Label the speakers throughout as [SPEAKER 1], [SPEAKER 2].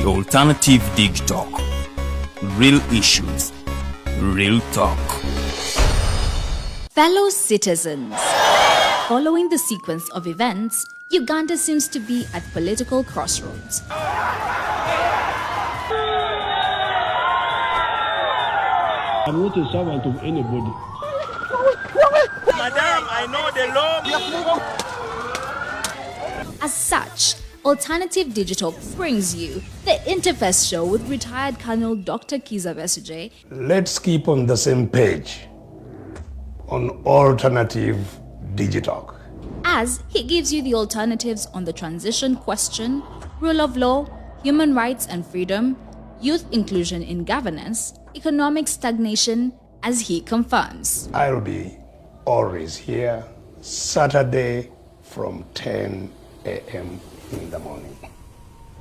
[SPEAKER 1] Alternative Digitalk. Real issues, real talk.
[SPEAKER 2] Fellow citizens, following the sequence of events, Uganda seems to be at political crossroads.
[SPEAKER 3] I'm not a servant of anybody.
[SPEAKER 4] Madam, I know the law.
[SPEAKER 2] As such, Alternative Digital brings you the Interface Show with retired Colonel Dr. Kiza Besuje.
[SPEAKER 5] Let's keep on the same page on Alternative Digitalk,
[SPEAKER 2] As he gives you the alternatives on the transition question, rule of law, human rights and freedom, youth inclusion in governance, economic stagnation, as he confirms.
[SPEAKER 5] I'll be always here Saturday from 10 a.m. in the morning.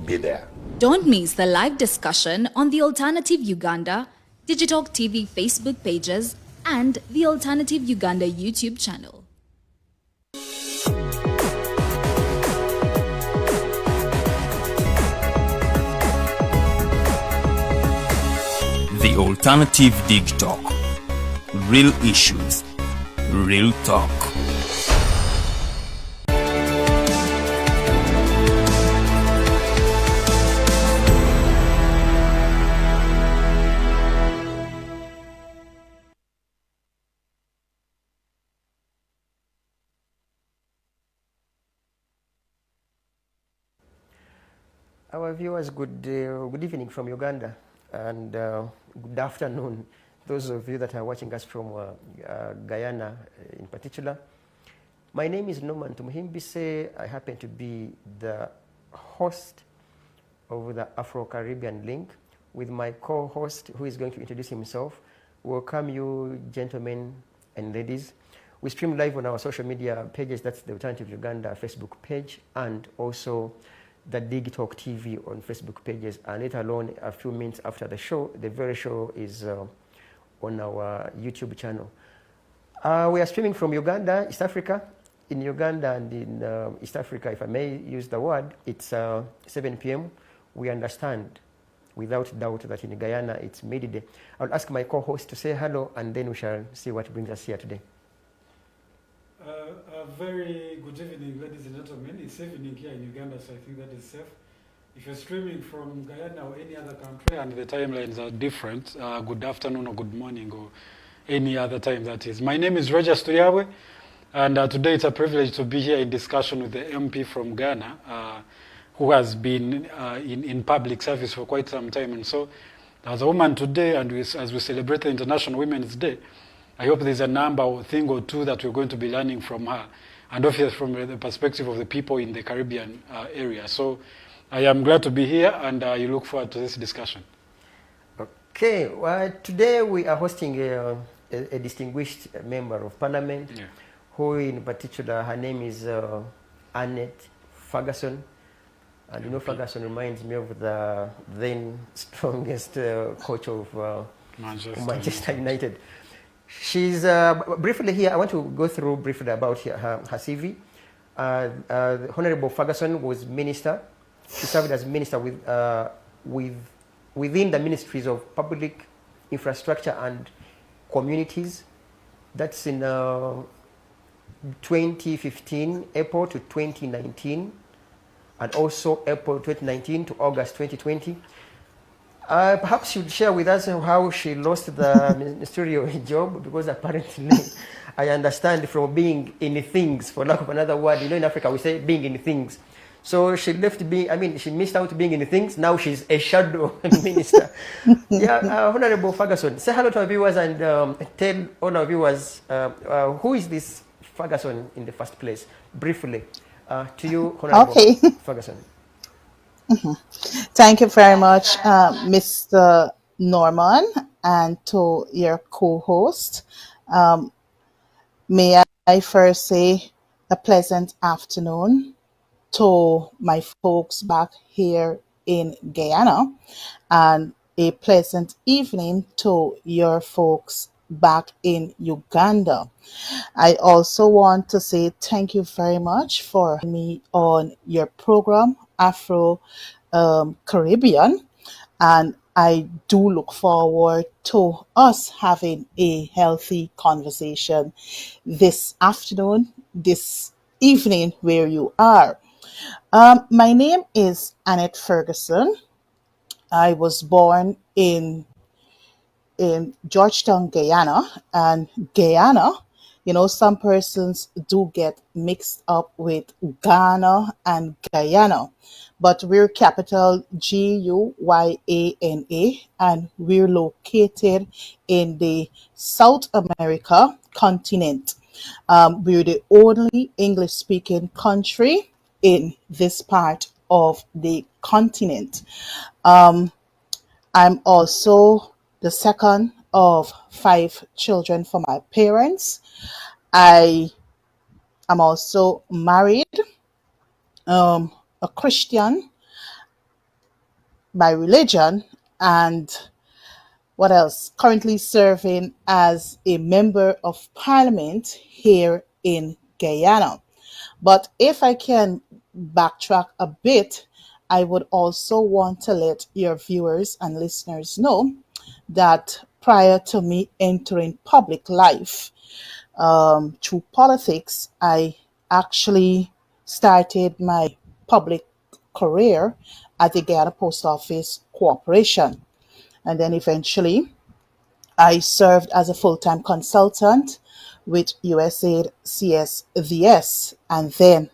[SPEAKER 5] Be there.
[SPEAKER 2] Don't miss the live discussion on the Alternative Uganda, Digitalk TV Facebook pages, and the Alternative Uganda YouTube channel.
[SPEAKER 1] The Alternative Digitalk. Real issues, real talk.
[SPEAKER 6] Our viewers, good evening from Uganda, and good afternoon, those of you that are watching us from Guyana in particular. My name is Norman Tumuhimbise. I happen to be the host of the Afro-Caribbean Link with my co-host who is going to introduce himself. Welcome you, gentlemen and ladies. We stream live on our social media pages. That's the Alternative Uganda Facebook page and also the Digitalk TV on Facebook pages, and later on, a few minutes after the show, the very show is on our YouTube channel. We are streaming from Uganda, East Africa. In Uganda and in East Africa, if I may use the word, it's 7 p.m. We understand without doubt that in Guyana it's midday. I'll ask my co-host to say hello, and then we shall see what brings us here today.
[SPEAKER 7] A very good evening, ladies and gentlemen. It's evening here in Uganda, so I think that is safe. If you're streaming from Guyana or any other country and the timelines are different, good afternoon or good morning or any other time that is. My name is Roger Sturiawe, and today it's a privilege to be here in discussion with the MP from Ghana, who has been in public service for quite some time. And so, as a woman today, and as we celebrate the International Women's Day, I hope there's a number or thing or two that we're going to be learning from her, and obviously from the perspective of the people in the Caribbean area. So I am glad to be here, and you look forward to this discussion.
[SPEAKER 6] Okay, well, today we are hosting a distinguished member of Parliament, who in particular, her name is Annette Ferguson. And you know, Ferguson reminds me of the then strongest coach of Manchester United. She's briefly here. I want to go through briefly about her CV. Honorable Ferguson was minister. She served as minister within the ministries of public infrastructure and communities. That's in 2015, April to 2019, and also April 2019 to August 2020. Perhaps you'd share with us how she lost the ministerial job, because apparently I understand from being in things, for lack of another word, you know, in Africa we say being in things. So she left being, she missed out being in things. Now she's a shadow minister. Honorable Ferguson, say hello to our viewers and tell all our viewers who is this Ferguson in the first place, briefly. To you, Honorable Ferguson.
[SPEAKER 8] Thank you very much, Mr. Norman, and to your co-host. May I first say a pleasant afternoon to my folks back here in Guyana, and a pleasant evening to your folks back in Uganda. I also want to say thank you very much for having me on your program Afro Caribbean, and I do look forward to us having a healthy conversation this afternoon, this evening, where you are. My name is Annette Ferguson. I was born in Georgetown, Guyana. And Guyana, some persons do get mixed up with Ghana and Guyana, but we're capital Guyana, and we're located in the South America continent. We're the only English speaking country in this part of the continent. I'm also the second of five children for my parents. I am also married, a Christian by religion, and what else? Currently serving as a member of parliament here in Guyana. But if I can backtrack a bit, I would also want to let your viewers and listeners know that prior to me entering public life through politics, I actually started my public career at the Guyana Post Office Corporation. And then eventually I served as a full-time consultant with USAID CSVS, and then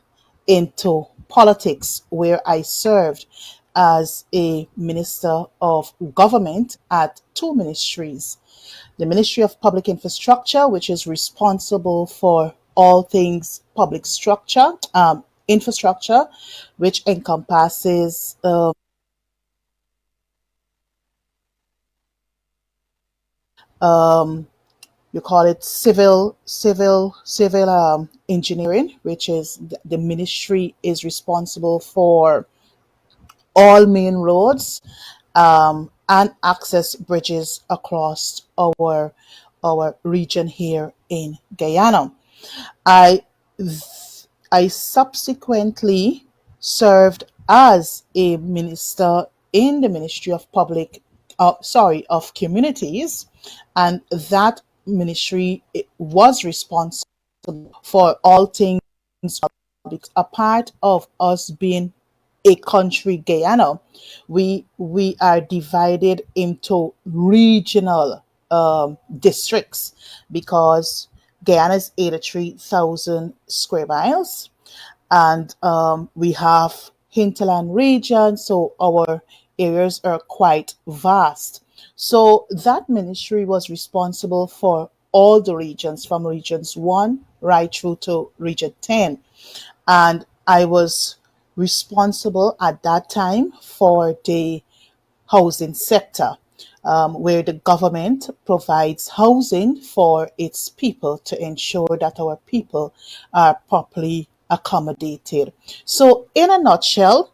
[SPEAKER 8] into politics, where I served as a minister of government at two ministries. The Ministry of Public Infrastructure, which is responsible for all things public structure, infrastructure, which encompasses you call it civil engineering, which is the ministry is responsible for all main roads and access bridges across our region here in Guyana. I I subsequently served as a minister in the Ministry of of Communities, and that ministry was responsible for all things. A part of us being a country, Guyana, we are divided into regional districts, because Guyana is 83,000 square miles, and we have hinterland region, so our areas are quite vast. So that ministry was responsible for all the regions, from regions 1 right through to region 10. And I was responsible at that time for the housing sector, where the government provides housing for its people to ensure that our people are properly accommodated. So, in a nutshell,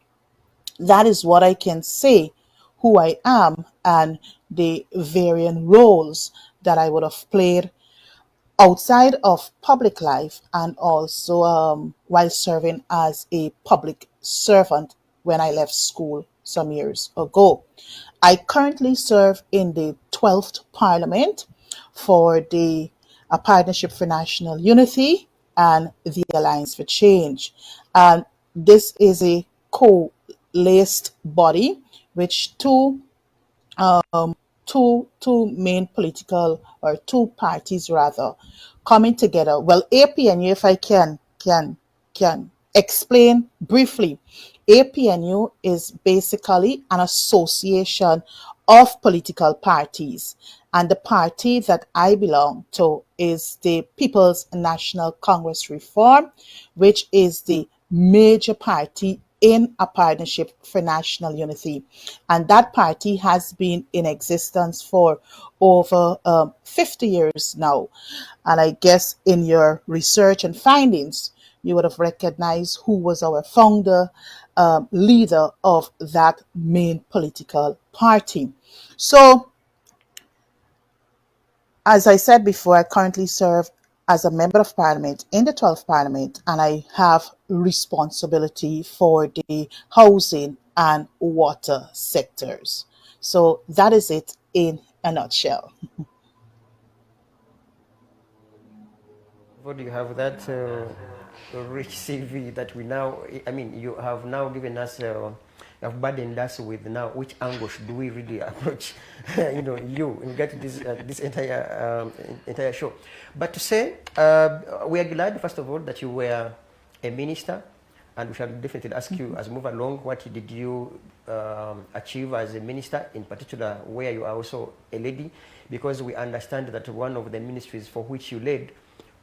[SPEAKER 8] that is what I can say who I am and the varying roles that I would have played outside of public life, and also while serving as a public servant when I left school some years ago. I currently serve in the 12th Parliament for the Partnership for National Unity and the Alliance for Change. And this is a co-laced body which two main political, or two parties rather, coming together. Well, APNU, if I can explain briefly, APNU is basically an association of political parties, and the party that I belong to is the People's National Congress Reform, which is the major party in a partnership for national unity. And that party has been in existence for over 50 years now. And I guess in your research and findings, you would have recognized who was our founder, leader of that main political party. So, as I said before, I currently serve as a member of parliament in the 12th parliament, and I have responsibility for the housing and water sectors. So that is it in a nutshell.
[SPEAKER 6] What do you have that rich CV that we now, I mean, you have now given us, you have burdened us with now which angle should we really approach, you in get this entire show. But to say, we are glad, first of all, that you were a minister, and we shall definitely ask you as we move along, what did you achieve as a minister, in particular where you are also a lady, because we understand that one of the ministries for which you led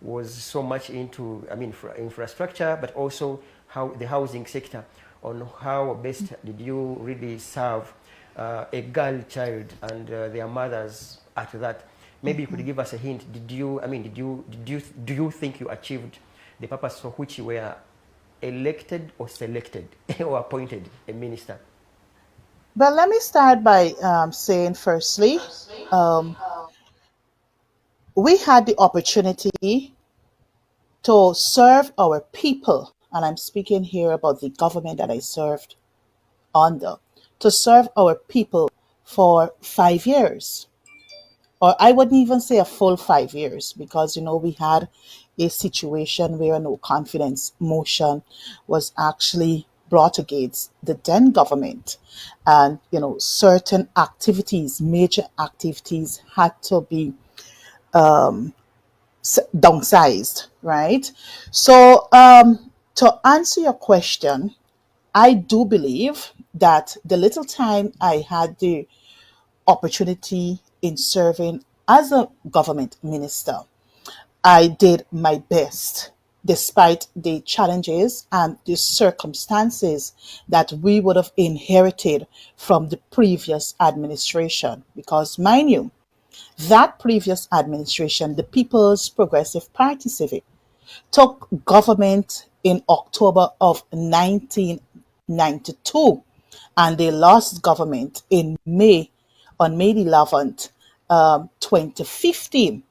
[SPEAKER 6] was so much into, I mean, infrastructure, but also how the housing sector, on how best did you really serve a girl child and their mothers at that. Maybe you could give us a hint. Do you think you achieved the purpose for which you were elected or selected or appointed a minister?
[SPEAKER 8] But let me start by saying, firstly, we had the opportunity to serve our people, and I'm speaking here about the government that I served under, to serve our people for 5 years. Or I wouldn't even say a full 5 years, because, we had a situation where no confidence motion was actually brought against the then government. And, certain activities, major activities, had to be downsized, right? So, to answer your question, I do believe that the little time I had the opportunity in serving as a government minister, I did my best despite the challenges and the circumstances that we would have inherited from the previous administration. Because, mind you, that previous administration, the People's Progressive Party Civic, took government in October of 1992, and they lost government on May 11th, 2015.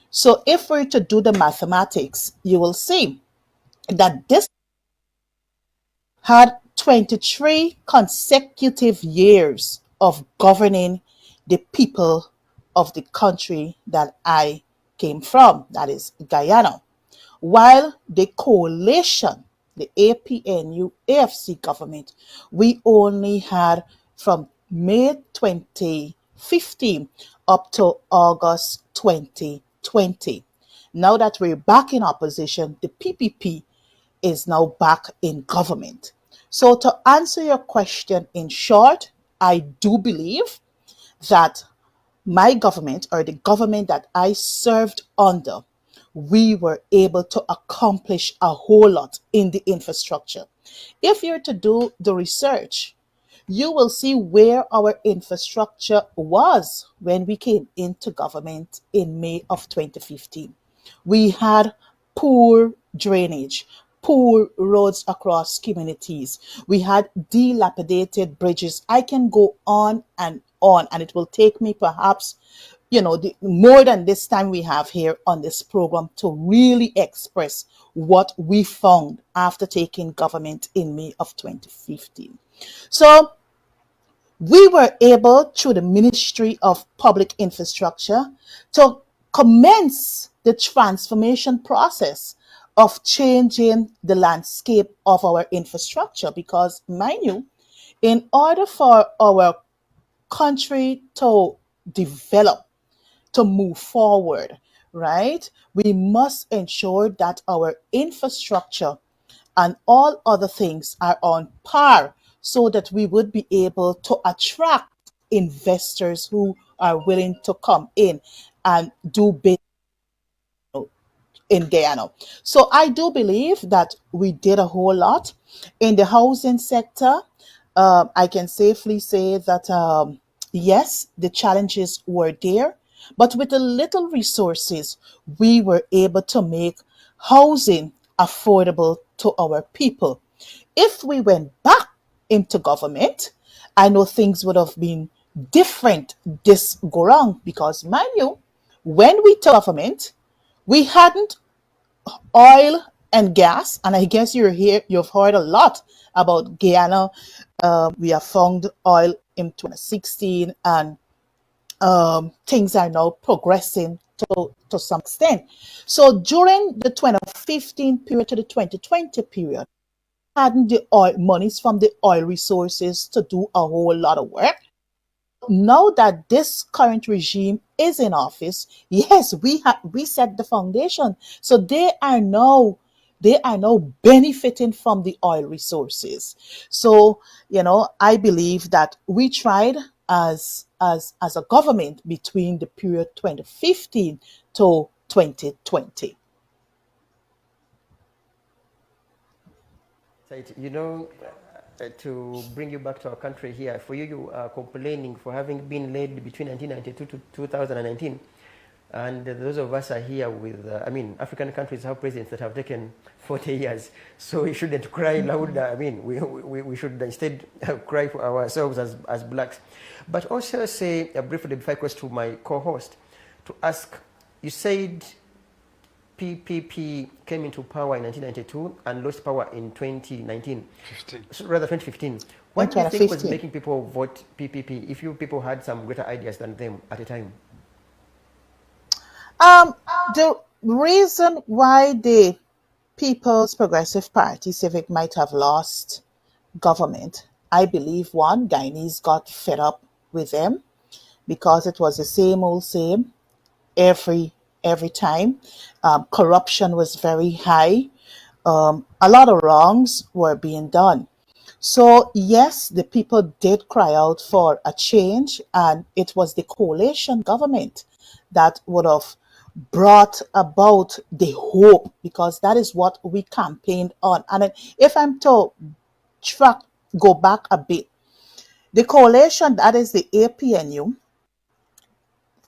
[SPEAKER 8] So if we're to do the mathematics, you will see that this had 23 consecutive years of governing the people of the country that I came from, that is Guyana. While the coalition, the APNU AFC government, we only had from May 2015 up to August 2020. Now that we're back in opposition, the PPP is now back in government. So to answer your question in short, I do believe that my government, or the government that I served under, we were able to accomplish a whole lot in the infrastructure. If you're to do the research, you will see where our infrastructure was when we came into government in May of 2015. We had poor drainage, poor roads across communities. We had dilapidated bridges. I can go on, and it will take me perhaps, more than this time we have here on this program to really express what we found after taking government in May of 2015. So we were able, through the Ministry of Public Infrastructure, to commence the transformation process of changing the landscape of our infrastructure. Because, mind you, in order for our country to develop, to move forward, right, we must ensure that our infrastructure and all other things are on par, so that we would be able to attract investors who are willing to come in and do business in Guyana. So I do believe that we did a whole lot in the housing sector. I can safely say that yes, the challenges were there, but with the little resources, we were able to make housing affordable to our people. If we went back into government, I know things would have been different this go round, because, mind you, when we took government, we hadn't oil and gas, and I guess you've heard a lot about Guyana. We have found oil in 2016, and things are now progressing to some extent. So during the 2015 period to the 2020 period, hadn't the oil monies from the oil resources to do a whole lot of work. Now that this current regime is in office, yes, we set the foundation. So they are now benefiting from the oil resources. So, I believe that we tried as a government between the period 2015 to 2020.
[SPEAKER 6] Right. To bring you back to our country here, for you are complaining for having been led between 1992 to 2019. And those of us are here with, African countries have presidents that have taken 40 years. So we shouldn't cry louder. We should instead cry for ourselves as blacks. But also say briefly before I cross to my co-host to ask, you said PPP came into power in 1992 and lost power in 2019.
[SPEAKER 7] 15.
[SPEAKER 6] So rather 2015. What do you think was making people vote PPP if you people had some greater ideas than them at the time?
[SPEAKER 8] The reason why the People's Progressive Party, Civic, might have lost government, I believe one, Guyanese got fed up with them because it was the same old same every time. Corruption was very high. A lot of wrongs were being done. So yes, the people did cry out for a change, and it was the coalition government that would have brought about the hope, because that is what we campaigned on. And if I'm to go back a bit, the coalition, that is the APNU,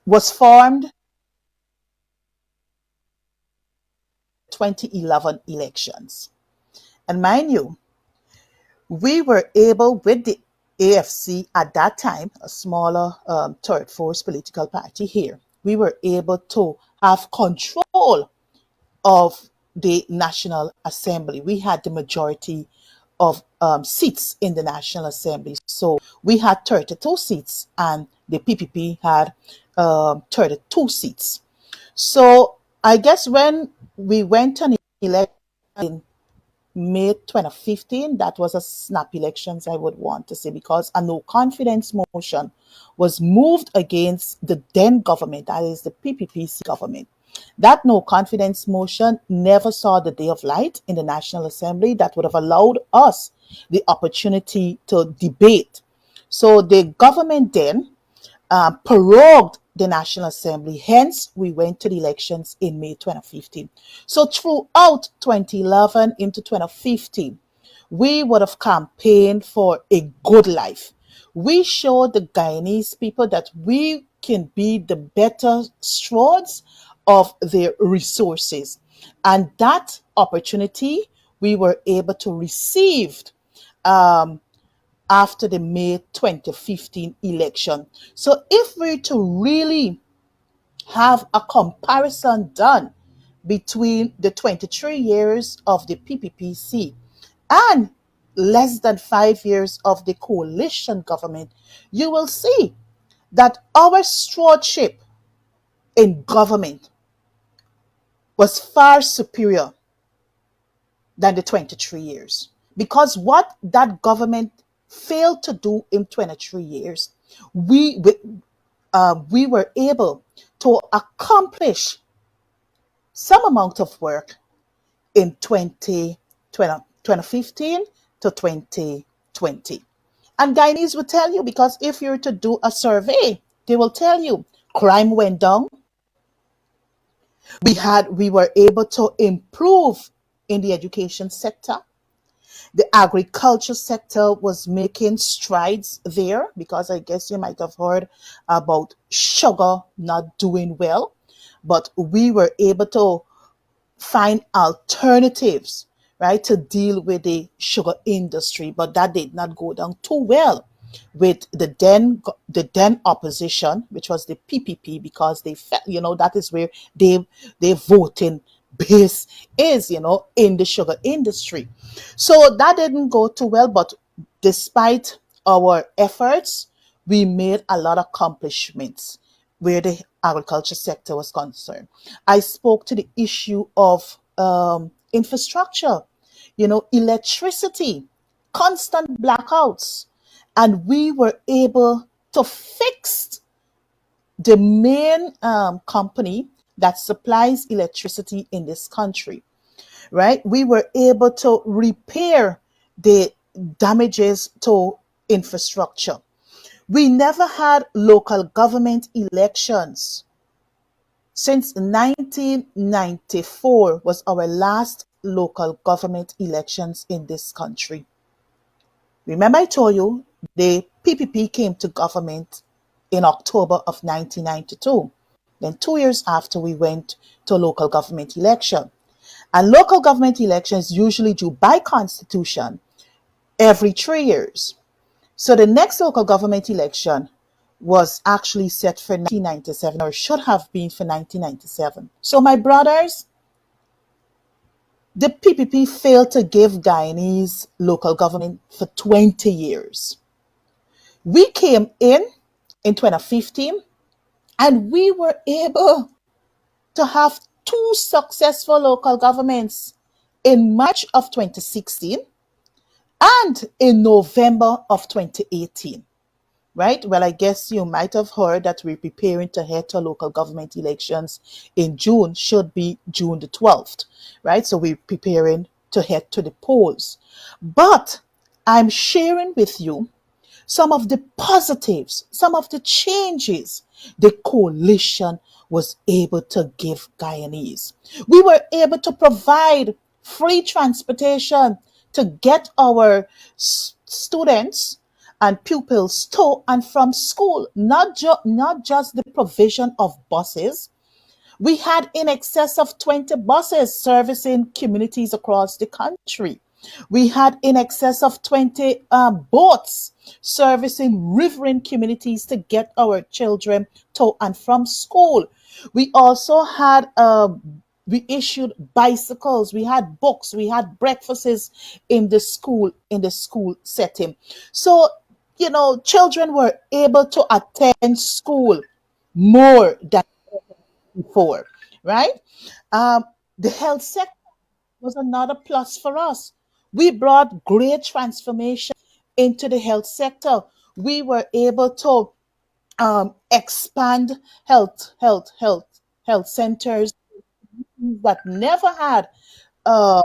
[SPEAKER 8] was formed 2011 elections. And mind you, we were able, with the AFC at that time, a smaller third force political party here, we were able to have control of the National Assembly. We had the majority of seats in the National Assembly. So we had 32 seats and the PPP had 32 seats. So I guess when we went on election in May 2015, that was a snap elections, I would want to say, because a no confidence motion was moved against the then government, that is the PPPC government. That no confidence motion never saw the day of light in the National Assembly. That would have allowed us the opportunity to debate. So the government then prorogued the National Assembly. Hence, we went to the elections in May 2015. So throughout 2011 into 2015, we would have campaigned for a good life. We showed the Guyanese people that we can be the better stewards of their resources. And that opportunity we were able to receive after the May 2015 election. So if we're to really have a comparison done between the 23 years of the PPPC and less than 5 years of the coalition government, you will see that our stewardship in government was far superior than the 23 years. Because what that government failed to do in 23 years, we were able to accomplish some amount of work in 2015 to 2020. And Guyanese will tell you, because if you're to do a survey, they will tell you crime went down. We were able to improve in the education sector. The agriculture sector was making strides there, because I guess you might have heard about sugar not doing well, but we were able to find alternatives, right, to deal with the sugar industry, but that did not go down too well with the then opposition, which was the PPP, because they felt, that is where they voting base is, in the sugar industry. So that didn't go too well, but despite our efforts, we made a lot of accomplishments where the agriculture sector was concerned. I spoke to the issue of infrastructure, electricity, constant blackouts, and we were able to fix the main company that supplies electricity in this country, right? We were able to repair the damages to infrastructure. We never had local government elections. Since 1994 was our last local government elections in this country. Remember I told you the PPP came to government in October of 1992. Then 2 years after, we went to local government election. And local government elections usually due by constitution every 3 years. So the next local government election was actually set for 1997, or should have been for 1997. So my brothers, the PPP failed to give Guyanese local government for 20 years. We came in 2015, and we were able to have two successful local governments in March of 2016 and in November of 2018. Right? Well, I guess you might have heard that we're preparing to head to local government elections in June, should be June the 12th, right? So we're preparing to head to the polls. But I'm sharing with you some of the positives, some of the changes the coalition was able to give Guyanese. We were able to provide free transportation to get our students and pupils to and from school, not just the provision of buses. We had in excess of 20 buses servicing communities across the country. We had in excess of 20 boats servicing riverine communities to get our children to and from school. We also had we issued bicycles, we had books, we had breakfasts in the school setting. So, children were able to attend school more than before, right? Um, the health sector was another plus for us. We brought great transformation into the health sector. We were able to expand health centers that uh,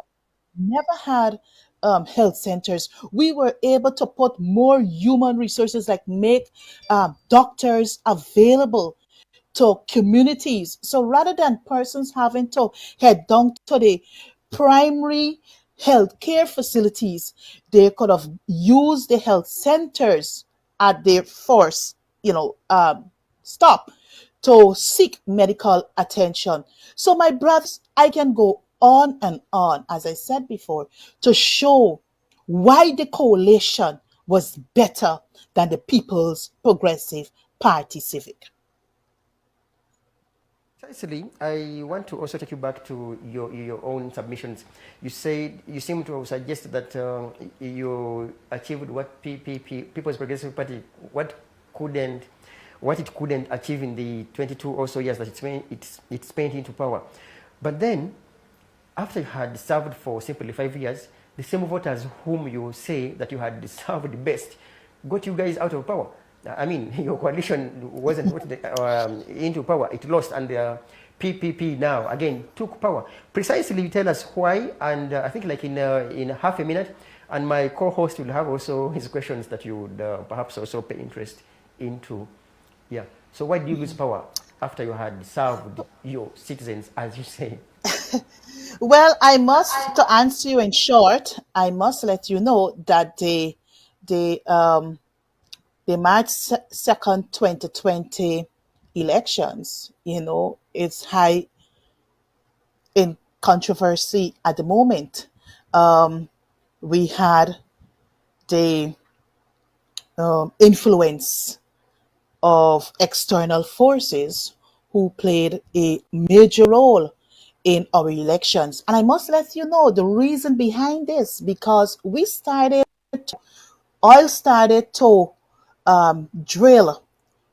[SPEAKER 8] never had health centers. We were able to put more human resources, like make doctors available to communities. So rather than persons having to head down to the primary healthcare facilities, they could have used the health centers at their first, stop to seek medical attention. So my brothers, I can go on and on, as I said before, to show why the coalition was better than the People's Progressive Party Civic.
[SPEAKER 6] Precisely, I want to also take you back to your own submissions. You seem to suggest that you achieved what People's Progressive Party, what it couldn't achieve in the 22 or so years that it spent into power. But then, after you had served for simply 5 years, the same voters whom you say that you had served best got you guys out of power. I mean, your coalition wasn't voted into power. It lost, and the PPP now again took power. Precisely, you tell us why, and I think like in half a minute, and my co-host will have also his questions that you would perhaps also pay interest into. Yeah. So why did you lose power after you had served your citizens, as you say?
[SPEAKER 8] Well, to answer you in short, I must let you know that the March 2nd, 2020 elections, it's high in controversy at the moment. We had the influence of external forces who played a major role in our elections. And I must let you know the reason behind this, because oil started to drill,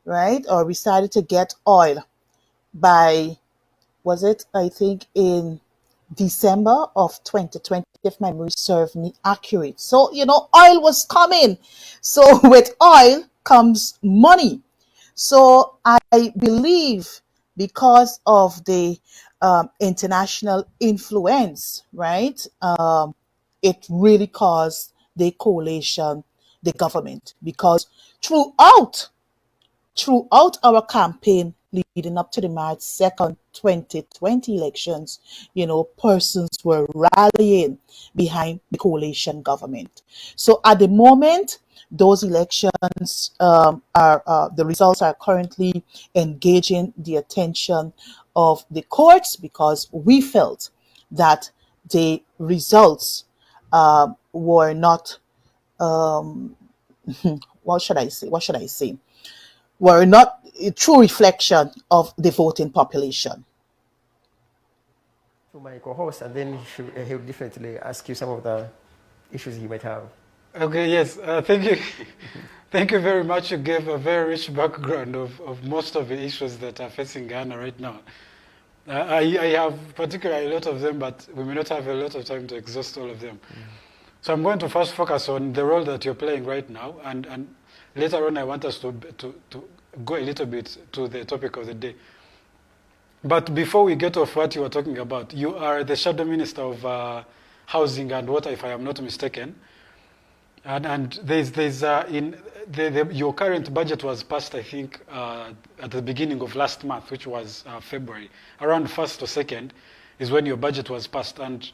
[SPEAKER 8] right? Or we started to get oil by, was it, I think, in December of 2020, if my memory serves me accurate. So, oil was coming. So with oil comes money. So I believe because of the international influence, right, it really caused the coalition, the government, because throughout our campaign leading up to the March 2nd, 2020 elections, persons were rallying behind the coalition government. So at the moment, those elections the results are currently engaging the attention of the courts, because we felt that the results were not, what should I say, were not a true reflection of the voting population.
[SPEAKER 6] To my co-host, and then he'll definitely ask you some of the issues you might have.
[SPEAKER 7] Okay, yes, thank you. Thank you very much. You gave a very rich background of most of the issues that are facing Ghana right now. I have particularly a lot of them, but we may not have a lot of time to exhaust all of them. So I'm going to first focus on the role that you're playing right now, and later on I want us to go a little bit to the topic of the day. But before we get off what you were talking about, you are the Shadow Minister of Housing and Water, if I am not mistaken. And there's your current budget was passed, I think, at the beginning of last month, which was February. Around 1st or 2nd is when your budget was passed. And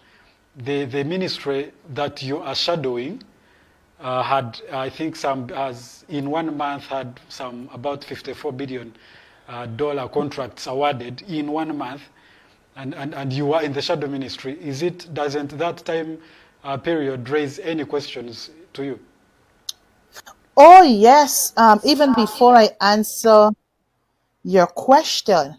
[SPEAKER 7] the ministry that you are shadowing had, I think, in 1 month had some about $54 billion dollar contracts awarded in 1 month, and you are in the shadow ministry. Doesn't that time period raise any questions to you?
[SPEAKER 8] Oh yes. Even before I answer your question,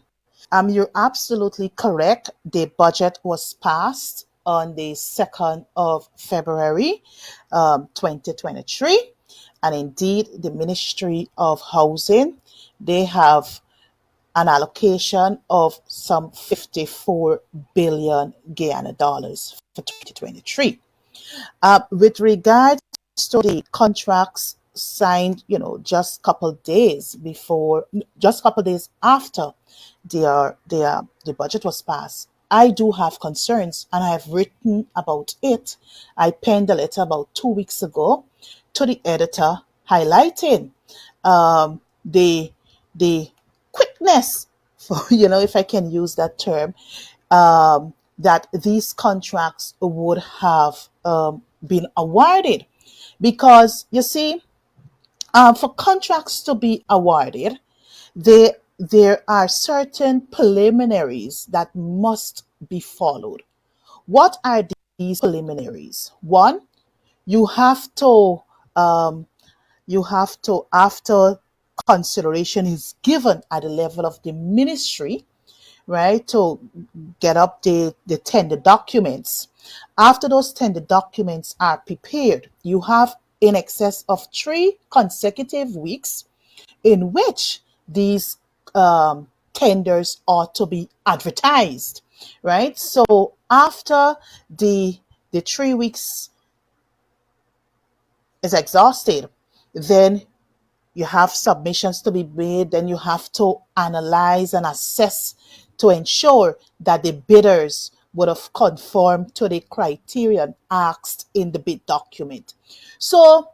[SPEAKER 8] you're absolutely correct. The budget was passed on the 2nd of February, 2023, and indeed the Ministry of Housing, they have an allocation of some 54 billion Guyana dollars for 2023. With regards to the contracts signed, just couple days after the budget was passed, I do have concerns, and I have written about it. I penned a letter about 2 weeks ago to the editor, highlighting the quickness, for, if I can use that term, that these contracts would have been awarded. Because you see, for contracts to be awarded, there are certain preliminaries that must be followed. What are these preliminaries? One, you have to, after consideration is given at the level of the ministry, right, to get up the tender documents. After those tender documents are prepared, you have in excess of 3 consecutive weeks in which these tenders ought to be advertised, right? So after the 3 weeks is exhausted, then you have submissions to be made, then you have to analyze and assess to ensure that the bidders would have conformed to the criterion asked in the bid document. So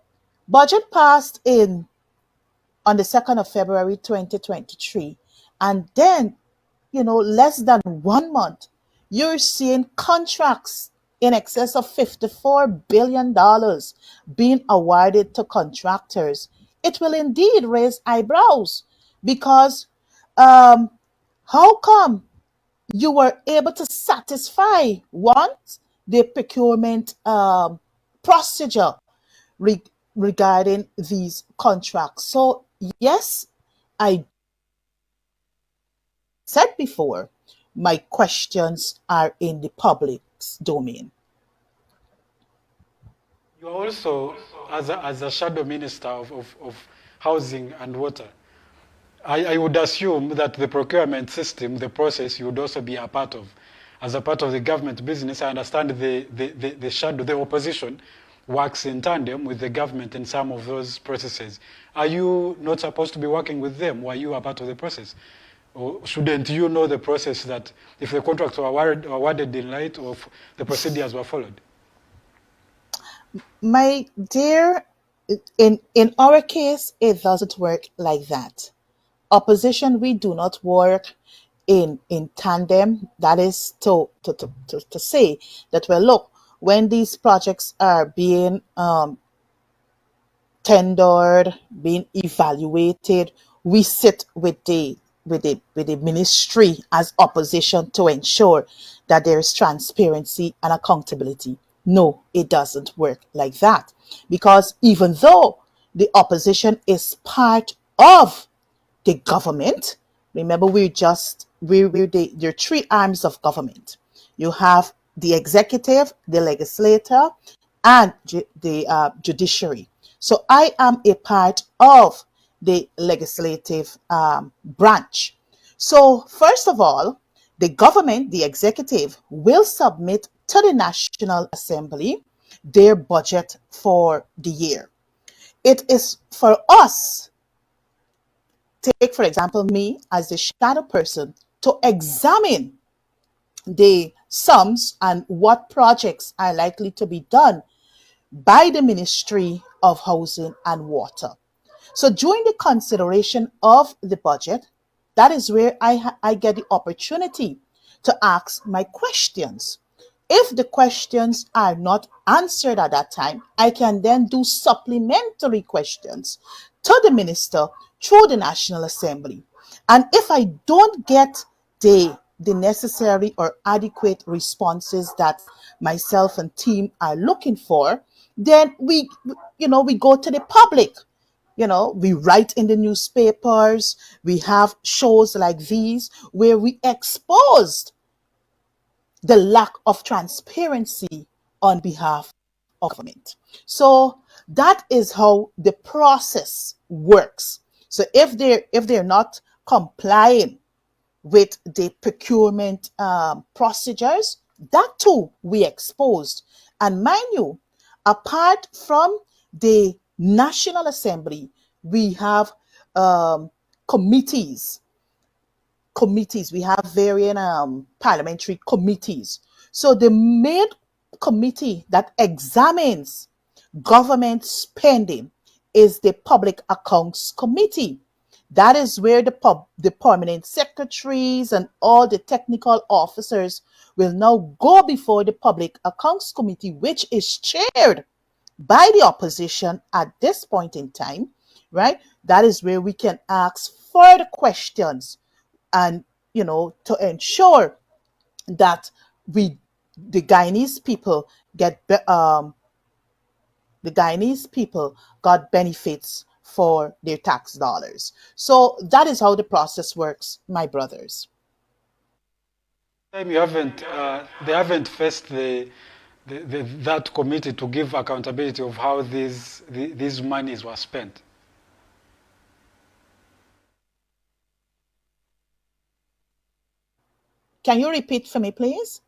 [SPEAKER 8] budget passed on the 2nd of February 2023, and then, less than 1 month, you're seeing contracts in excess of $54 billion being awarded to contractors. It will indeed raise eyebrows, because how come you were able to satisfy the procurement procedure regarding these contracts? So yes, I said before, my questions are in the public's domain.
[SPEAKER 7] You are also, as a shadow minister of housing and water, I would assume that the procurement system, the process, you would also be a part of. As a part of the government business, I understand the shadow, the opposition, works in tandem with the government in some of those processes. Are you not supposed to be working with them? Were you a part of the process? Or shouldn't you know the process that if the contracts were awarded in light of the procedures were followed?
[SPEAKER 8] My dear, in our case, it doesn't work like that. Opposition, we do not work in tandem. That is to say that, well, look, when these projects are being tendered, being evaluated, we sit with the ministry as opposition to ensure that there is transparency and accountability. No, it doesn't work like that. Because even though the opposition is part of the government, remember there are three arms of government. You have the executive, the legislature, and the judiciary. So I am a part of the legislative branch. So first of all, the government, the executive, will submit to the National Assembly their budget for the year. It is for us, take for example me as the shadow person, to examine the sums and what projects are likely to be done by the Ministry of Housing and Water. So during the consideration of the budget, that is where I get the opportunity to ask my questions. If the questions are not answered at that time, I can then do supplementary questions to the minister through the National Assembly. And if I don't get the necessary or adequate responses that myself and team are looking for, then we go to the public. We write in the newspapers, we have shows like these where we expose the lack of transparency on behalf of government. So that is how the process works. So if they're not complying with the procurement procedures, that too we exposed. And mind you, apart from the National Assembly, we have committees. We have varying parliamentary committees. So the main committee that examines government spending is the Public Accounts Committee. That is where the permanent secretaries and all the technical officers will now go before the Public Accounts Committee, which is chaired by the opposition at this point in time, right? That is where we can ask further questions and, to ensure that the Guyanese people got benefits for their tax dollars. So that is how the process works, my brothers.
[SPEAKER 7] They haven't faced that committee to give accountability of how these monies were spent.
[SPEAKER 8] Can you repeat for me, please?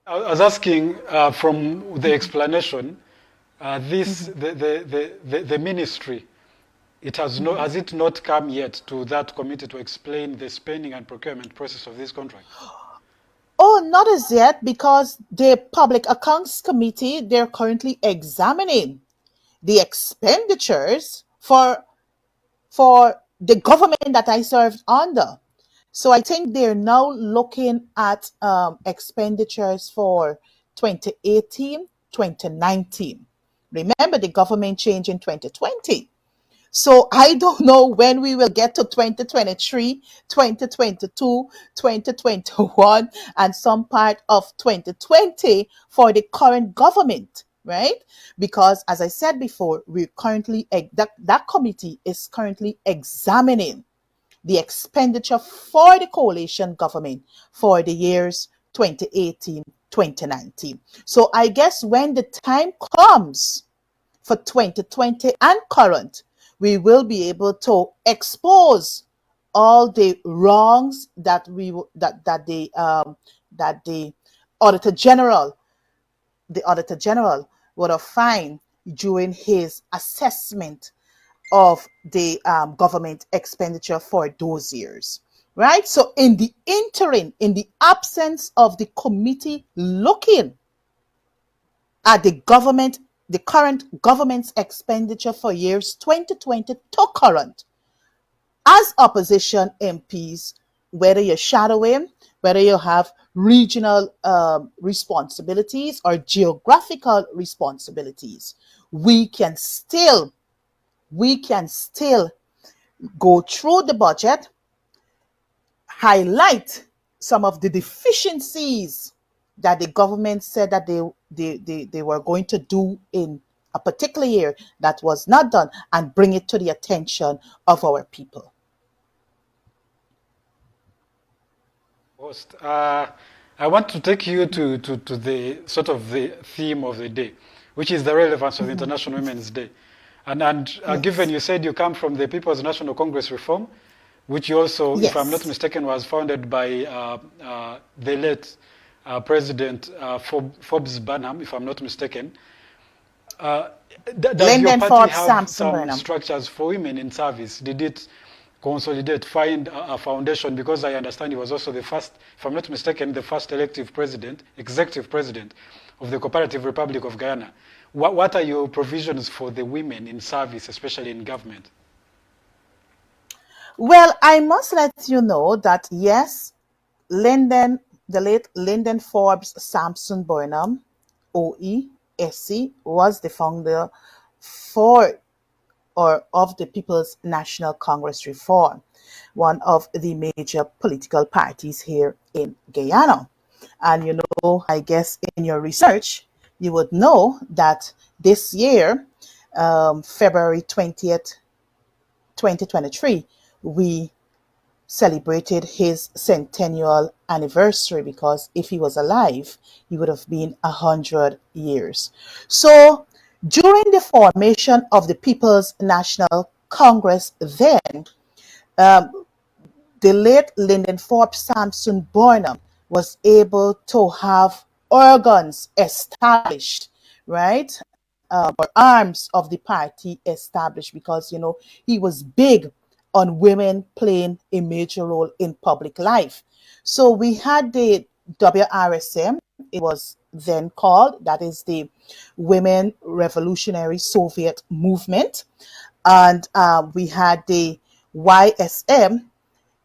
[SPEAKER 7] I was asking from the explanation, the ministry, has it not come yet to that committee to explain the spending and procurement process of this contract?
[SPEAKER 8] Oh, not as yet, because the Public Accounts Committee, they're currently examining the expenditures for the government that I served under. So I think they're now looking at expenditures for 2018, 2019. Remember, the government changed in 2020. So I don't know when we will get to 2023, 2022, 2021, and some part of 2020 for the current government, right? Because as I said before, that committee is currently examining the expenditure for the coalition government for the years 2018-2019. So I guess when the time comes for 2020 and current, we will be able to expose all the wrongs that the auditor general would have found during his assessment of the government expenditure for those years. Right? So in the interim, in the absence of the committee looking at the current government's expenditure for years 2020 to current, as opposition MPs, whether you're shadowing, whether you have regional responsibilities or geographical responsibilities, we can still go through the budget, highlight some of the deficiencies that the government said that they were going to do in a particular year that was not done, and bring it to the attention of our people.
[SPEAKER 7] Host, I want to take you to the sort of the theme of the day, which is the relevance of International Women's Day. And
[SPEAKER 8] Yes.
[SPEAKER 7] given you said you come from the People's National Congress Reform, which you also, if I'm not
[SPEAKER 8] Yes.
[SPEAKER 7] mistaken, was founded by the late President Forbes Burnham, if I'm not mistaken. Does your
[SPEAKER 8] Lyndon
[SPEAKER 7] party
[SPEAKER 8] Forbes
[SPEAKER 7] have
[SPEAKER 8] Sampson
[SPEAKER 7] some
[SPEAKER 8] Burnham.
[SPEAKER 7] structures for women in service? Did it consolidate, find a foundation? Because I understand he was also the first, if I'm not mistaken, the first executive president of the Cooperative Republic of Guyana. What are your provisions for the women in service, especially in government?
[SPEAKER 8] Well, I must let you know that yes, the late Lyndon Forbes Sampson Burnham, OE-SC, was the founder of the People's National Congress Reform, one of the major political parties here in Guyana. And you know, I guess in your research, you would know that this year, February 20th, 2023, we celebrated his centennial anniversary, because if he was alive, he would have been 100 years. So during the formation of the People's National Congress then, the late Lyndon Forbes Sampson Burnham was able to have organs established, right? Or arms of the party established, because, you know, he was big on women playing a major role in public life. So we had the WRSM, it was then called, that is the Women Revolutionary Soviet Movement. And we had the YSM,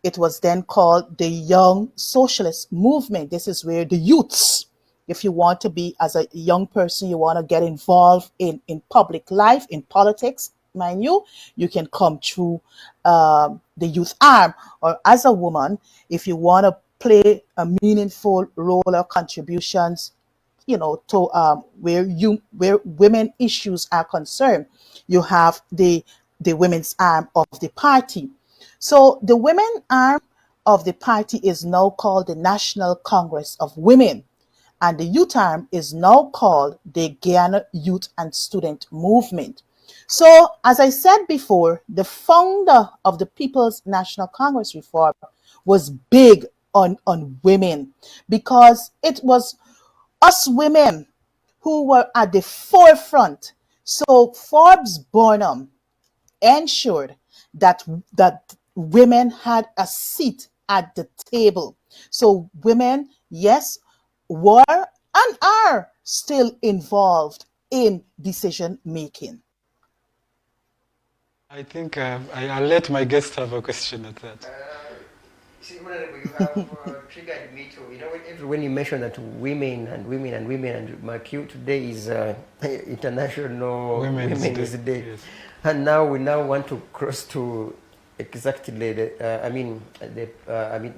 [SPEAKER 8] it was then called the Young Socialist Movement. This is where the youths, if you want to be, as a young person, you want to get involved in public life, in politics, mind you can come through the youth arm. Or as a woman, if you want to play a meaningful role or contributions, you know, to where women issues are concerned, you have the women's arm of the party. So the women arm of the party is now called the National Congress of Women, and the youth arm is now called the Guyana Youth and Student Movement. So, as I said before, the founder of the People's National Congress Reform was big on women, because it was us women who were at the forefront. So Forbes Burnham ensured that women had a seat at the table. So women, yes, were and are still involved in decision making.
[SPEAKER 7] I think I'll let my guest have a question at that.
[SPEAKER 6] See, Honorable, you have triggered me to, you know, when you mention that women, and my cue today is International Women's Day.
[SPEAKER 7] Yes.
[SPEAKER 6] And now we want to cross to exactly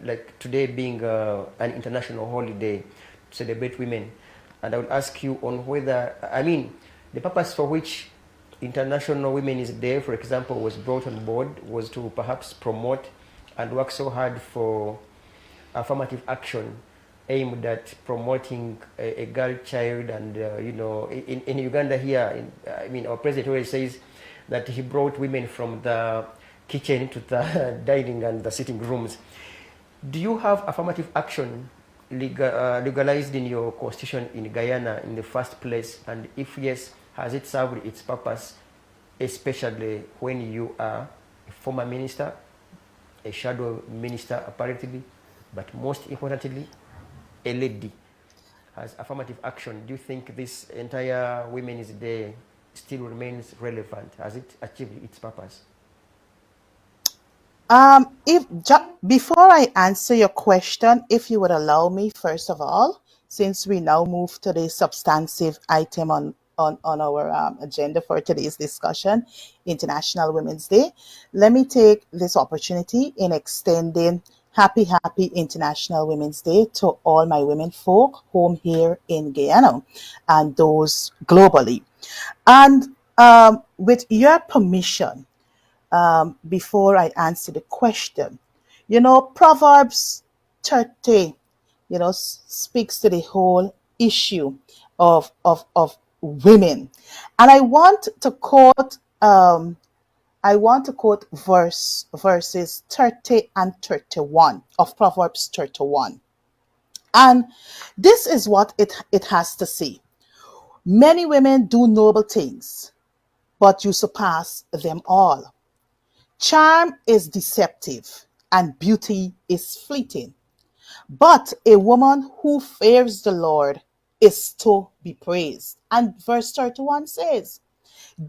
[SPEAKER 6] like today being an international holiday to celebrate women. And I would ask you on whether, the purpose for which International Women's Day, for example, was brought on board was to perhaps promote and work so hard for affirmative action aimed at promoting a girl child. And in Uganda here, our president always says that he brought women from the kitchen to the dining and the sitting rooms. Do you have affirmative action legalized in your constitution in Guyana in the first place? And if yes, has it served its purpose, especially when you are a former minister, a shadow minister apparently, but most importantly, a lady? Has affirmative action, do you think this entire Women's Day still remains relevant? Has it achieved its purpose?
[SPEAKER 8] Before I answer your question, if you would allow me, first of all, since we now move to the substantive item on our agenda for today's discussion, International Women's Day, let me take this opportunity in extending happy International Women's Day to all my women folk home here in Guyana and those globally. And with your permission, before I answer the question, Proverbs 30, speaks to the whole issue of women. And I want to quote verses 30 and 31 of Proverbs 31. And this is what it has to say. Many women do noble things, but you surpass them all. Charm is deceptive and beauty is fleeting, but a woman who fears the Lord is to be praised. And verse 31 says,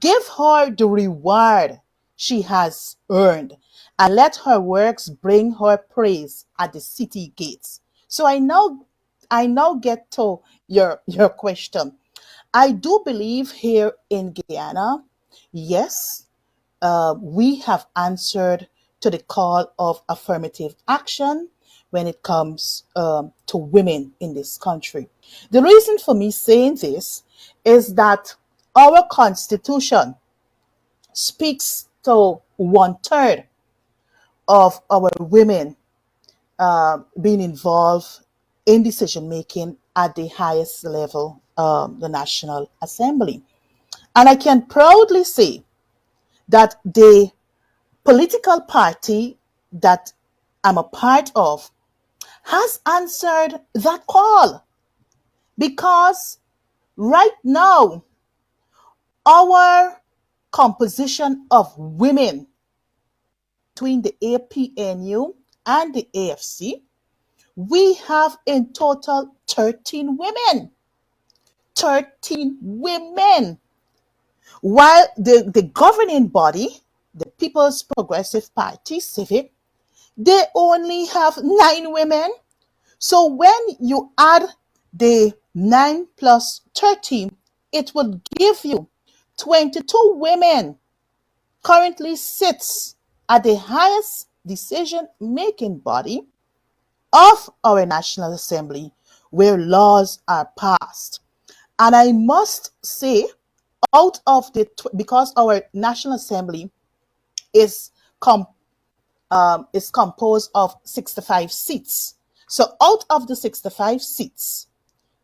[SPEAKER 8] give her the reward she has earned, and let her works bring her praise at the city gates. So I now get to your question. I do believe here in Guyana, yes, we have answered to the call of affirmative action when it comes to women in this country. The reason for me saying this is that our constitution speaks to 1/3 of our women being involved in decision making at the highest level, the National Assembly. And I can proudly say that the political party that I'm a part of has answered that call, because right now our composition of women between the APNU and the AFC, we have in total 13 women. 13 women. While the governing body, the People's Progressive Party, Civic, they only have 9 women. So when you add the 9 plus 13, it would give you 22 women currently sits at the highest decision-making body of our National Assembly where laws are passed. And I must say, because our National Assembly is composed of 65 seats. So out of the 65 seats,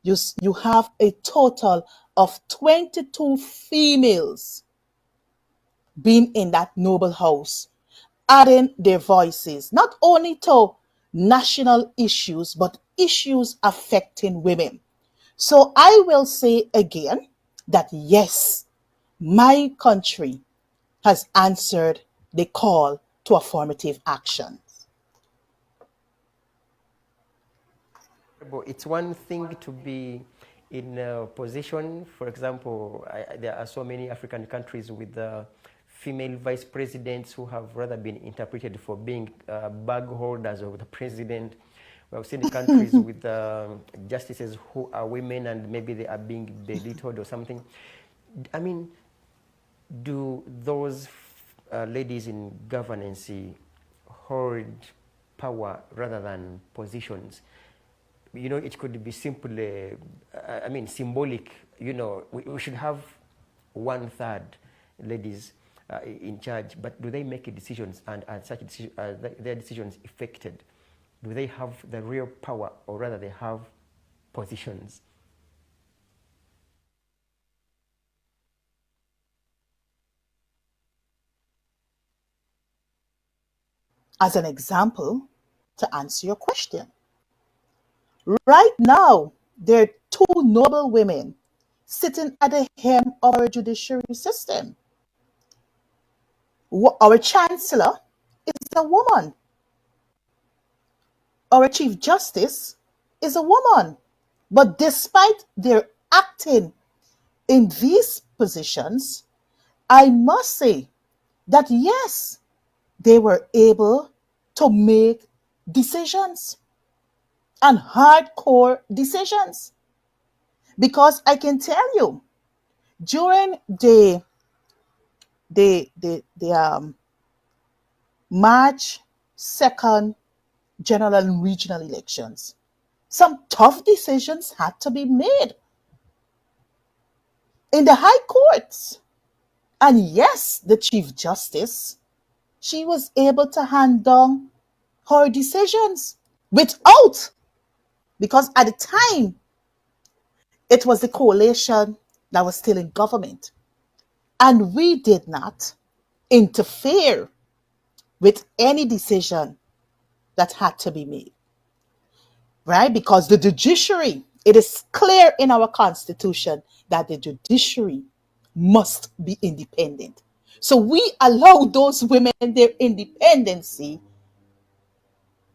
[SPEAKER 8] you have a total of 22 females being in that noble house, adding their voices, not only to national issues, but issues affecting women. So I will say again that yes, my country has answered the call to affirmative action.
[SPEAKER 6] It's one thing to be in a position, for example, there are so many African countries with female vice presidents who have rather been interpreted for being bag holders of the president. We have seen countries with justices who are women and maybe they are being belittled or something. I mean, do those ladies in governance hold power rather than positions? It could be simply, symbolic. We should have 1/3 ladies. in charge, but do they make decisions, and are such their decisions effected? Do they have the real power, or rather they have positions?
[SPEAKER 8] As an example, to answer your question, right now, there are two noble women sitting at the helm of our judiciary system. Our chancellor is a woman. Our chief justice is a woman. But despite their acting in these positions, I must say that yes, they were able to make decisions, and hardcore decisions. Because I can tell you, during the March 2nd general and regional elections, some tough decisions had to be made in the high courts. And yes, the Chief Justice, she was able to hand down her decisions without, because at the time, it was the coalition that was still in government. And we did not interfere with any decision that had to be made, right? Because the judiciary, it is clear in our constitution that the judiciary must be independent. So we allow those women their independency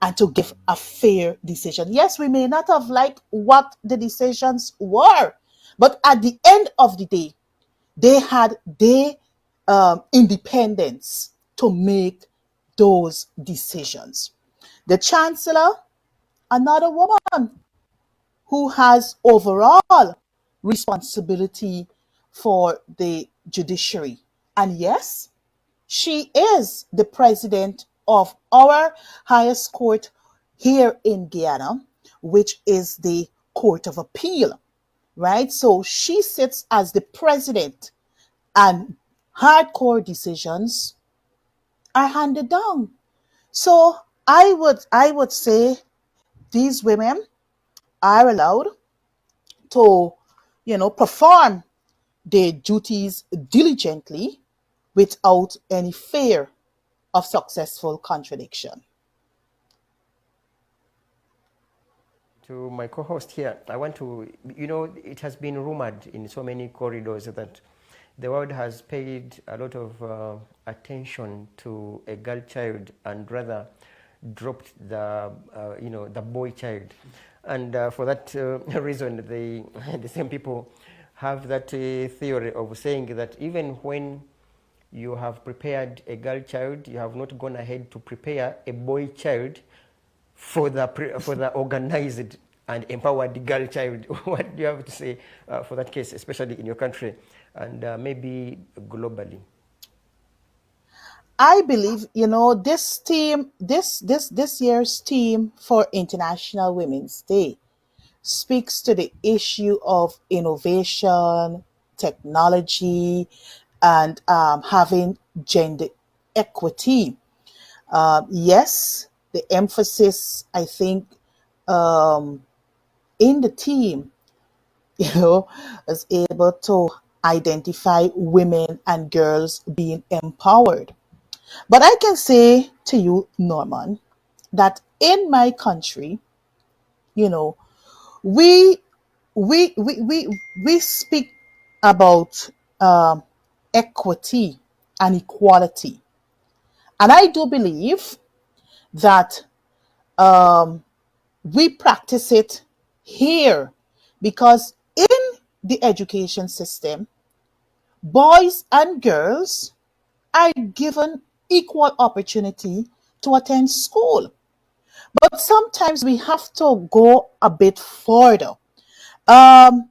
[SPEAKER 8] and to give a fair decision. Yes, we may not have liked what the decisions were, but at the end of the day, they had their independence to make those decisions. The chancellor, another woman who has overall responsibility for the judiciary. And yes, she is the president of our highest court here in Guyana, which is the Court of Appeal, right? So she sits as the president, and hardcore decisions are handed down. So I would say these women are allowed to, perform their duties diligently without any fear of successful contradiction.
[SPEAKER 6] To my co-host here, I want to, it has been rumored in so many corridors that the world has paid a lot of attention to a girl child and rather dropped the boy child. And for that reason, the same people have that theory of saying that even when you have prepared a girl child, you have not gone ahead to prepare a boy child for the organized and empowered girl child. What do you have to say for that case, especially in your country and maybe globally?
[SPEAKER 8] I believe, this team, this year's team for International Women's Day speaks to the issue of innovation, technology, and having gender equity. Yes, the emphasis, I think, in the team, is able to identify women and girls being empowered. But I can say to you, Norman, that in my country, you know, we we speak about equity and equality, and I do believe that we practice it here because in the education system, boys and girls are given equal opportunity to attend school. But sometimes we have to go a bit further.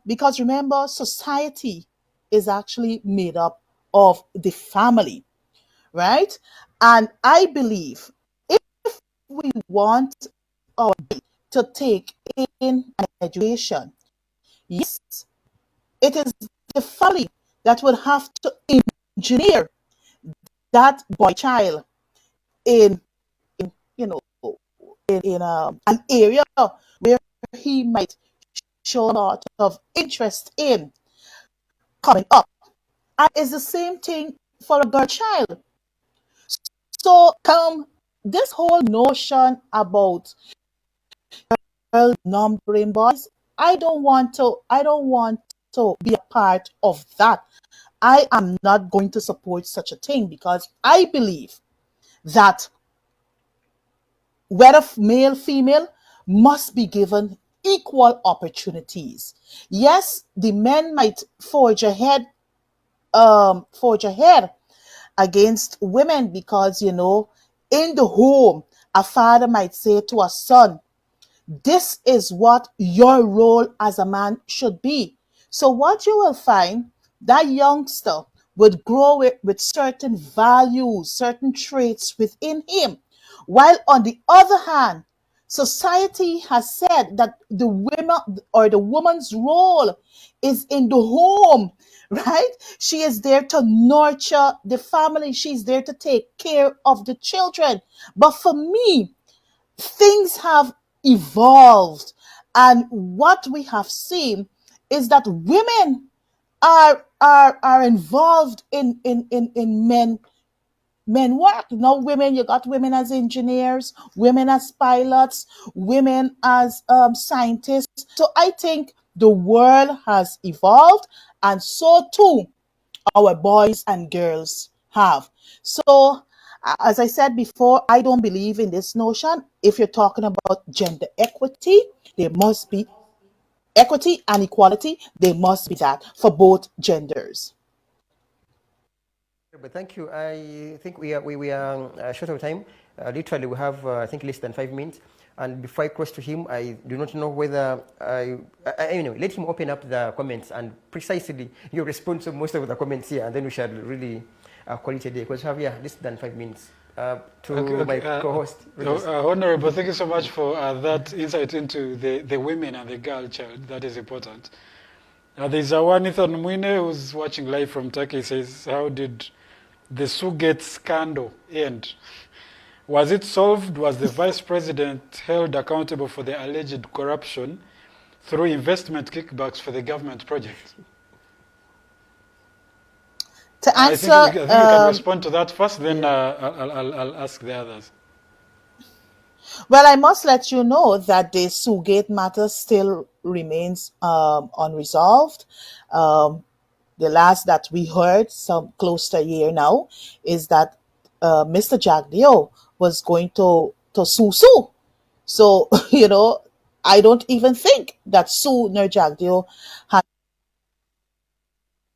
[SPEAKER 8] Because remember, society is actually made up of the family, right? And I believe if we want our to take in an education, yes, it is the family that would have to engineer that boy child in you know in an area where he might show a lot of interest in coming up. And it's the same thing for a girl child. So this whole notion about girl numbering boys, I don't want to be a part of that. I am not going to support such a thing because I believe that whether male, female, must be given equal opportunities. Yes, the men might forge ahead against women because, in the home, a father might say to a son, this is what your role as a man should be. So what you will find, that youngster would grow with certain values, certain traits within him. While on the other hand, society has said that the women or the woman's role is in the home, right? She is there to nurture the family. She's there to take care of the children. But for me, things have evolved, and what we have seen is that women are involved in men work. Women, you got women as engineers, women as pilots, women as scientists. So I think the world has evolved, and so too our boys and girls have. So, as I said before, I don't believe in this notion. If you're talking about gender equity, there must be equity and equality. There must be that for both genders.
[SPEAKER 6] But thank you. I think we are short of time. Literally, we have I think less than 5 minutes. And before I cross to him, I do not know whether anyway. Let him open up the comments and precisely you respond to most of the comments here, and then we shall really call it a day because we have less than 5 minutes. To my co-host.
[SPEAKER 7] Honorable, thank you so much for that insight into the women and the girl child. That is important. There's one Ethan Mwine who's watching live from Turkey. Says, how did the Sugate scandal end? Was it solved? Was the vice president held accountable for the alleged corruption through investment kickbacks for the government project?
[SPEAKER 8] To answer,
[SPEAKER 7] I think you can respond to that first, then I'll ask the others.
[SPEAKER 8] Well, I must let you know that the Sugate matter still remains unresolved. The last that we heard, some close to a year now, is that Mr. Jagdeo was going to sue Sue. So, I don't even think that Sue nor Jagdeo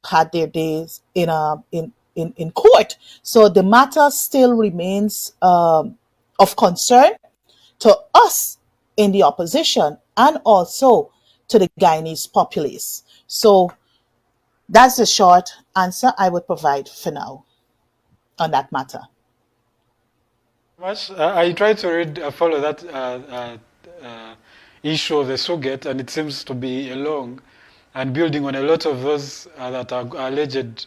[SPEAKER 8] had their days in court. So the matter still remains of concern to us in the opposition and also to the Guyanese populace. So that's the short answer I would provide for now on that matter.
[SPEAKER 7] I tried to follow that issue of the Sugate, and it seems to be long and building on a lot of those that are alleged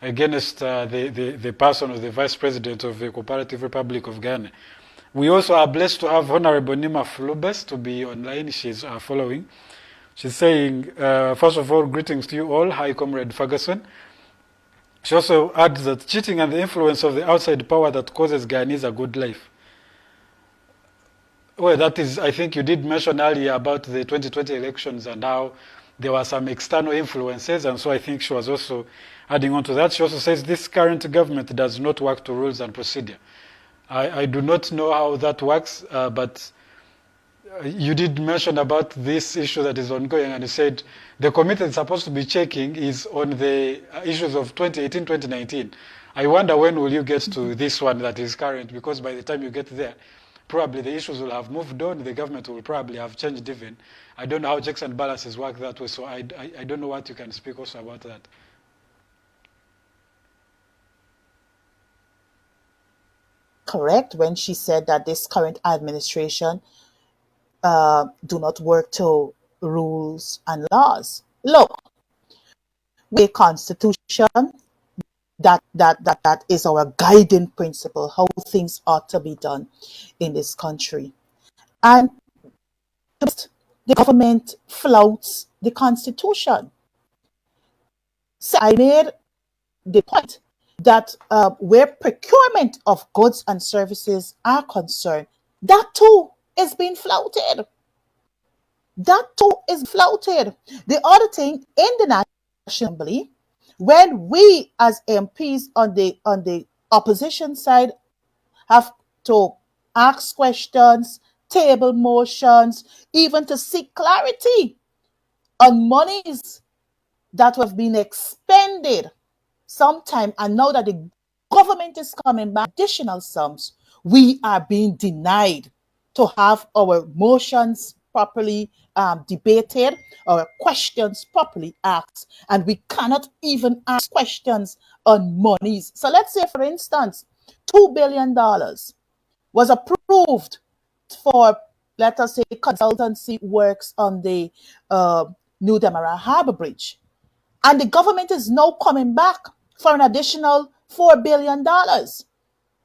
[SPEAKER 7] against the person of the vice president of the Cooperative Republic of Ghana. We also are blessed to have Honorable Nima Flubes to be online. She's following. She's saying, first of all, greetings to you all. Hi, Comrade Ferguson. She also adds that cheating and the influence of the outside power that causes Guyanese a good life. Well, that is, I think you did mention earlier about the 2020 elections and how there were some external influences, and so I think she was also adding on to that. She also says this current government does not work to rules and procedure. I do not know how that works, but you did mention about this issue that is ongoing, and you said the committee that's supposed to be checking is on the issues of 2018, 2019. I wonder when will you get to this one that is current, because by the time you get there, probably the issues will have moved on, the government will probably have changed even. I don't know how checks and balances work that way, so I don't know what you can speak also about that.
[SPEAKER 8] Correct when she said that this current administration do not work to rules and laws. Look, we constitution, that is our guiding principle, how things ought to be done in this country. And the government flouts the Constitution. So I made the point that where procurement of goods and services are concerned, that too is being flouted. That too is flouted. The other thing in the National Assembly, when we as MPs on the opposition side have to ask questions, table motions, even to seek clarity on monies that have been expended sometime, and now that the government is coming back additional sums, we are being denied to have our motions properly debated, our questions properly asked, and we cannot even ask questions on monies. So let's say, for instance, $2 billion was approved for, let us say, consultancy works on the New Demerara Harbour Bridge. And the government is now coming back for an additional $4 billion.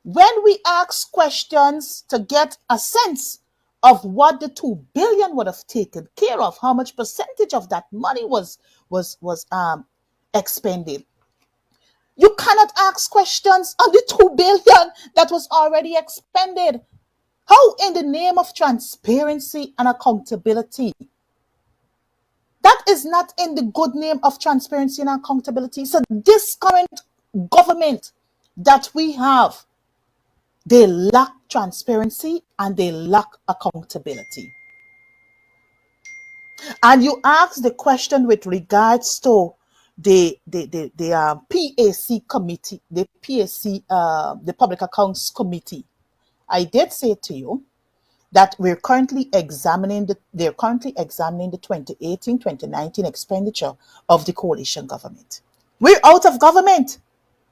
[SPEAKER 8] When we ask questions to get a sense of what the $2 billion would have taken care of, how much percentage of that money was expended, you cannot ask questions on the $2 billion that was already expended. How, in the name of transparency and accountability, that is not in the good name of transparency and accountability. So this current government that we have, they lack transparency and they lack accountability. And you ask the question with regards to the PAC committee, the PAC, the Public Accounts Committee. I did say to you that they're currently examining the 2018-2019 expenditure of the coalition government. We're out of government,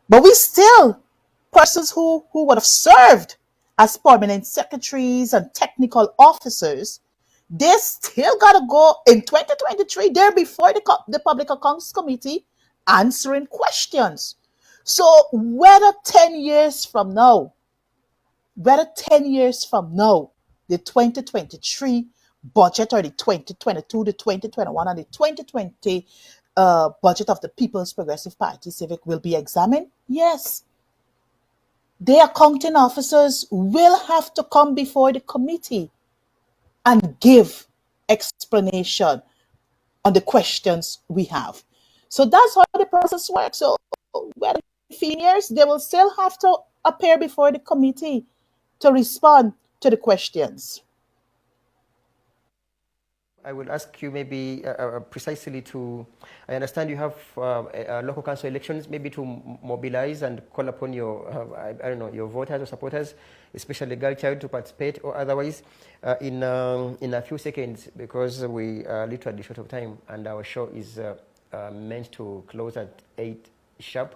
[SPEAKER 8] but we still, persons who would have served as permanent secretaries and technical officers, they still got to go in 2023 there before the Public Accounts Committee answering questions. So whether 10 years from now, the 2023 budget or the 2022, the 2021, and the 2020 budget of the People's Progressive Party Civic will be examined, yes, the accounting officers will have to come before the committee and give explanation on the questions we have. So that's how the process works. So whether 15 years, they will still have to appear before the committee to respond to the questions.
[SPEAKER 6] I will ask you maybe precisely to, I understand you have local council elections, maybe to mobilize and call upon your, I don't know, your voters or supporters, especially girl child, to participate, or otherwise in a few seconds, because we are literally short of time and our show is meant to close at 8 sharp.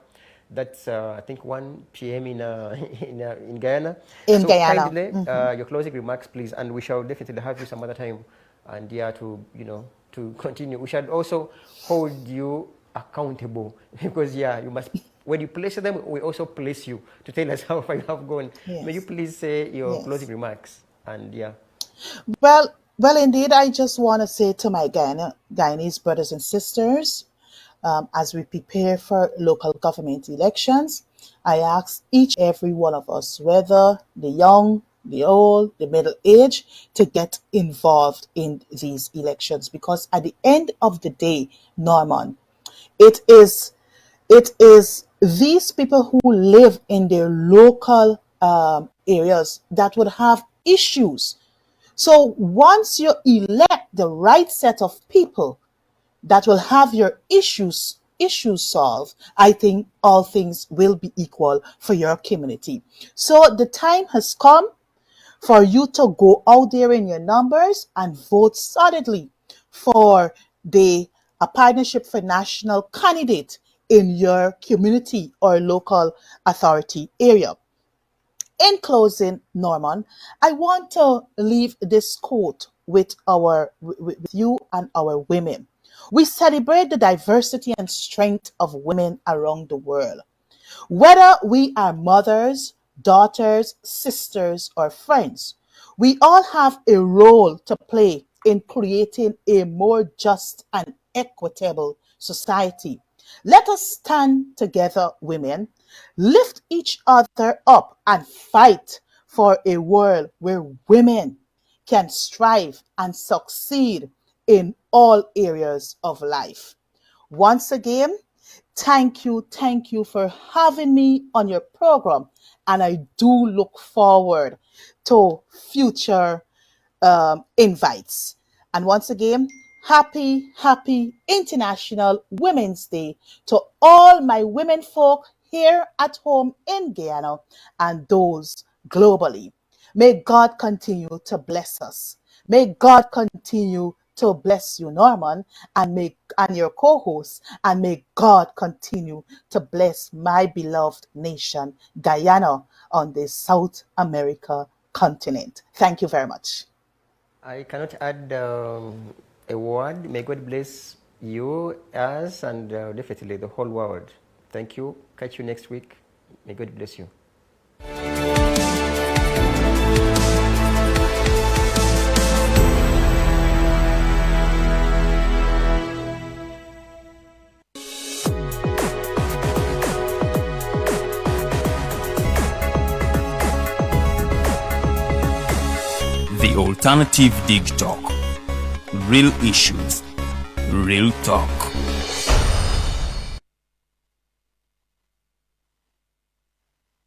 [SPEAKER 6] That's I think 1 p.m. in Guyana.
[SPEAKER 8] In Guyana.
[SPEAKER 6] Kindly, your closing remarks, please, and we shall definitely have you some other time. And to to continue. We shall also hold you accountable because you must. When you place them, we also place you to tell us how far you have gone.
[SPEAKER 8] Yes.
[SPEAKER 6] May you please say your
[SPEAKER 8] Yes.
[SPEAKER 6] closing remarks? And
[SPEAKER 8] Well, indeed, I just want to say to my Guyanese brothers and sisters, as we prepare for local government elections, I ask each every one of us, whether the young, the old, the middle age, to get involved in these elections, because at the end of the day, Norman, it is these people who live in their local areas that would have issues. So once you elect the right set of people that will have your issues solved, I think all things will be equal for your community. So the time has come for you to go out there in your numbers and vote solidly for a partnership for national candidate in your community or local authority area. In closing, Norman, I want to leave this quote with you and our women. We celebrate the diversity and strength of women around the world. Whether we are mothers, daughters, sisters, or friends, we all have a role to play in creating a more just and equitable society. Let us stand together, women, lift each other up, and fight for a world where women can strive and succeed in all areas of life. Once again, thank you for having me on your program. And I do look forward to future invites. And once again, happy International Women's Day to all my women folk here at home in Guyana and those globally. May God continue to bless us. May God continue to bless you, Norman, and your co-host, and may God continue to bless my beloved nation, Guyana, on the South America continent. Thank you very much.
[SPEAKER 6] I cannot add a word. May God bless you, us, and definitely the whole world. Thank you. Catch you next week. May God bless you.
[SPEAKER 1] The Alternative Digitalk. Real issues, real talk.